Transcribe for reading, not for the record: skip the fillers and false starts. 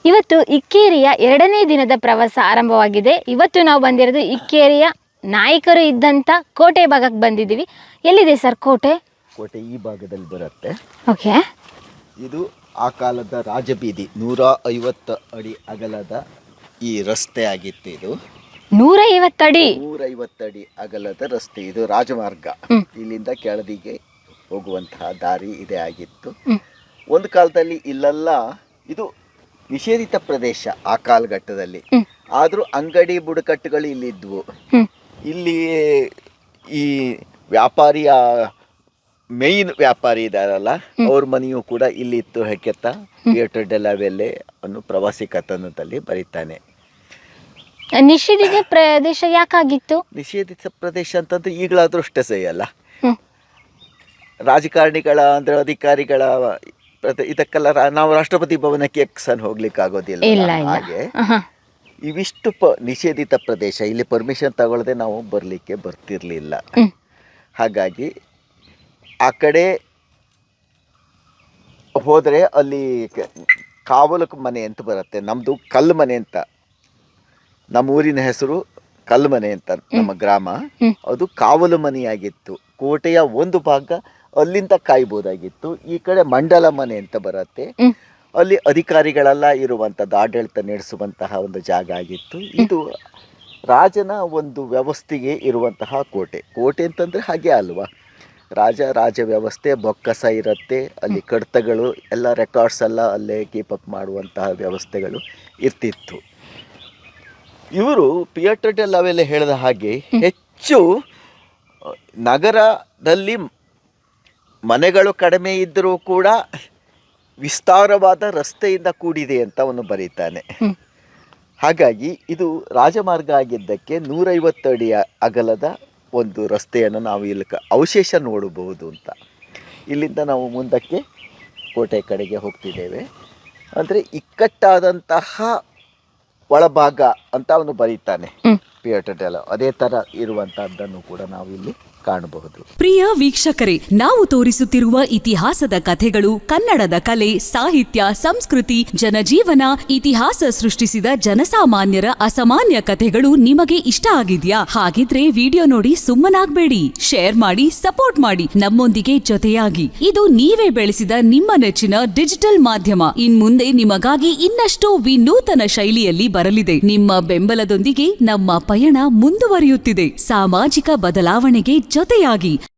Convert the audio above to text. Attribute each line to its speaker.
Speaker 1: ಇವತ್ತು ಇಕ್ಕೇರಿಯ 2ನೇ ದಿನದ ಪ್ರವಾಸ ಆರಂಭವಾಗಿದೆ. ಇವತ್ತು ನಾವು ಬಂದಿರೋದು ಇಕ್ಕೇರಿಯ ನಾಯಕರು ಇದ್ದಂಥ ಕೋಟೆ ಭಾಗಕ್ಕೆ ಬಂದಿದ್ದೀವಿ. ಎಲ್ಲಿದೆ ಸರ್ ಕೋಟೆ?
Speaker 2: ಕೋಟೆ ಈ ಭಾಗದಲ್ಲಿ ಬರುತ್ತೆ.
Speaker 1: ಓಕೆ.
Speaker 2: ಇದು ಆ ಕಾಲದ ರಾಜಬೀದಿ, 150 ಅಡಿ ಅಗಲದ ಈ ರಸ್ತೆ ಆಗಿತ್ತು. ಇದು
Speaker 1: 150 ಅಡಿ
Speaker 2: 150 ಅಡಿ ಅಗಲದ ರಸ್ತೆ. ಇದು ರಾಜಮಾರ್ಗ. ಇಲ್ಲಿಂದ ಕೆಳದಿಗೆ ಹೋಗುವಂತಹ ದಾರಿ ಇದೇ ಆಗಿತ್ತು. ಒಂದು ಕಾಲದಲ್ಲಿ ಇಲ್ಲೆಲ್ಲ ಇದು ನಿಷೇಧಿತ ಪ್ರದೇಶ ಆ ಕಾಲಘಟ್ಟದಲ್ಲಿ. ಆದರೂ ಅಂಗಡಿ ಬುಡಕಟ್ಟುಗಳು ಇಲ್ಲಿದ್ವು. ಇಲ್ಲಿ ಈ ವ್ಯಾಪಾರಿಯ ಮೇಯ್ನ್ ವ್ಯಾಪಾರಿ ಇದ್ದಾರಲ್ಲ, ಅವ್ರ ಮನೆಯೂ ಕೂಡ ಇಲ್ಲಿ ಇತ್ತು. ಹೆಕ್ಕೆತ್ತ ಥಿಯೇಟರ್ ಡೆಲಾವೆಲ್ಲೆ ಅನ್ನು ಪ್ರವಾಸಿ ಕಥನದಲ್ಲಿ ಬರೀತಾನೆ.
Speaker 1: ನಿಷೇಧಿತ ಪ್ರದೇಶ ಯಾಕಾಗಿತ್ತು?
Speaker 2: ನಿಷೇಧಿತ ಪ್ರದೇಶ ಅಂತಂದ್ರೆ ಈಗಲಾದ್ರೂ ಅಷ್ಟೇ ಸಹಿ ಅಲ್ಲ. ರಾಜಕಾರಣಿಗಳ ಅಂದ್ರೆ ಅಧಿಕಾರಿಗಳ ಇದಕ್ಕೆಲ್ಲ ನಾವು ರಾಷ್ಟ್ರಪತಿ ಭವನಕ್ಕೆ ಹೋಗ್ಲಿಕ್ಕೆ ಆಗೋದಿಲ್ಲ. ಹಾಗೆ ಇವಿಷ್ಟು ನಿಷೇಧಿತ ಪ್ರದೇಶ. ಇಲ್ಲಿ ಪರ್ಮಿಷನ್ ತಗೊಳ್ಳದೆ ನಾವು ಬರಲಿಕ್ಕೆ ಬರ್ತಿರ್ಲಿಲ್ಲ. ಹಾಗಾಗಿ ಆ ಕಡೆ ಹೋದರೆ ಅಲ್ಲಿ ಕಾವಲು ಮನೆ ಅಂತ ಬರುತ್ತೆ. ನಮ್ಮದು ಕಲ್ಲು ಮನೆ ಅಂತ, ನಮ್ಮ ಊರಿನ ಹೆಸರು ಕಲ್ಲು ಮನೆ ಅಂತ. ನಮ್ಮ ಗ್ರಾಮ ಅದು ಕಾವಲು ಮನೆಯಾಗಿತ್ತು. ಕೋಟೆಯ ಒಂದು ಭಾಗ ಅಲ್ಲಿಂದ ಕಾಯ್ಬೋದಾಗಿತ್ತು. ಈ ಕಡೆ ಮಂಡಲ ಮನೆ ಅಂತ ಬರುತ್ತೆ. ಅಲ್ಲಿ ಅಧಿಕಾರಿಗಳೆಲ್ಲ ಇರುವಂಥದ್ದು, ಆಡಳಿತ ನಡೆಸುವಂತಹ ಒಂದು ಜಾಗ ಆಗಿತ್ತು. ಇದು ರಾಜನ ಒಂದು ವ್ಯವಸ್ಥೆಗೆ ಇರುವಂತಹ ಕೋಟೆ. ಕೋಟೆ ಅಂತಂದರೆ ಹಾಗೆ ಅಲ್ವಾ, ರಾಜ ವ್ಯವಸ್ಥೆ, ಬೊಕ್ಕಸ ಇರುತ್ತೆ ಅಲ್ಲಿ, ಕಡತಗಳು ಎಲ್ಲ, ರೆಕಾರ್ಡ್ಸ್ ಎಲ್ಲ ಅಲ್ಲೇ ಕೀಪಪ್ ಮಾಡುವಂತಹ ವ್ಯವಸ್ಥೆಗಳು ಇರ್ತಿತ್ತು. ಇವರು ಥಿಯೇಟರ್ ಡೆಲಾವೆಲ್ಲೆ ಹೇಳಿದ ಹಾಗೆ ಹೆಚ್ಚು ನಗರದಲ್ಲಿ ಮನೆಗಳು ಕಡಿಮೆ ಇದ್ದರೂ ಕೂಡ ವಿಸ್ತಾರವಾದ ರಸ್ತೆಯಿಂದ ಕೂಡಿದೆ ಅಂತ ಅವನು ಬರೀತಾನೆ. ಹಾಗಾಗಿ ಇದು ರಾಜಮಾರ್ಗ ಆಗಿದ್ದಕ್ಕೆ 150 ಅಡಿಯ ಅಗಲದ ಒಂದು ರಸ್ತೆಯನ್ನು ನಾವು ಇಲ್ಲಿ ಅವಶೇಷ ನೋಡಬಹುದು ಅಂತ. ಇಲ್ಲಿಂದ ನಾವು ಮುಂದಕ್ಕೆ ಕೋಟೆ ಕಡೆಗೆ ಹೋಗ್ತಿದ್ದೇವೆ. ಅಂದರೆ ಇಕ್ಕಟ್ಟಾದಂತಹ ಒಳಭಾಗ ಅಂತ ಅವನು ಬರೀತಾನೆ ಥಿಯೇಟರ್ ಡೆಲಾವೆಲ್ಲೆ. ಅದೇ ಥರ ಇರುವಂತಹದ್ದನ್ನು ಕೂಡ ನಾವು ಇಲ್ಲಿ ಕಾಣಬಹುದು.
Speaker 3: ಪ್ರಿಯ ವೀಕ್ಷಕರೇ, ನಾವು ತೋರಿಸುತ್ತಿರುವ ಇತಿಹಾಸದ ಕಥೆಗಳು ಕನ್ನಡದ ಕಲೆ, ಸಾಹಿತ್ಯ, ಸಂಸ್ಕೃತಿ, ಜನಜೀವನ, ಇತಿಹಾಸ ಸೃಷ್ಟಿಸಿದ ಜನಸಾಮಾನ್ಯರ ಅಸಾಮಾನ್ಯ ಕಥೆಗಳು ನಿಮಗೆ ಇಷ್ಟ ಆಗಿದ್ಯಾ? ಹಾಗಿದ್ರೆ ವಿಡಿಯೋ ನೋಡಿ ಸುಮ್ಮನಾಗ್ಬೇಡಿ, ಶೇರ್ ಮಾಡಿ, ಸಪೋರ್ಟ್ ಮಾಡಿ, ನಮ್ಮೊಂದಿಗೆ ಜೊತೆಯಾಗಿ. ಇದು ನೀವೇ ಬೆಳೆಸಿದ ನಿಮ್ಮ ನೆಚ್ಚಿನ ಡಿಜಿಟಲ್ ಮಾಧ್ಯಮ. ಇನ್ಮುಂದೆ ನಿಮಗಾಗಿ ಇನ್ನಷ್ಟು ವಿನೂತನ ಶೈಲಿಯಲ್ಲಿ ಬರಲಿದೆ. ನಿಮ್ಮ ಬೆಂಬಲದೊಂದಿಗೆ ನಮ್ಮ ಪಯಣ ಮುಂದುವರಿಯುತ್ತಿದೆ. ಸಾಮಾಜಿಕ ಬದಲಾವಣೆಗೆ ಜೊತೆಯಾಗಿ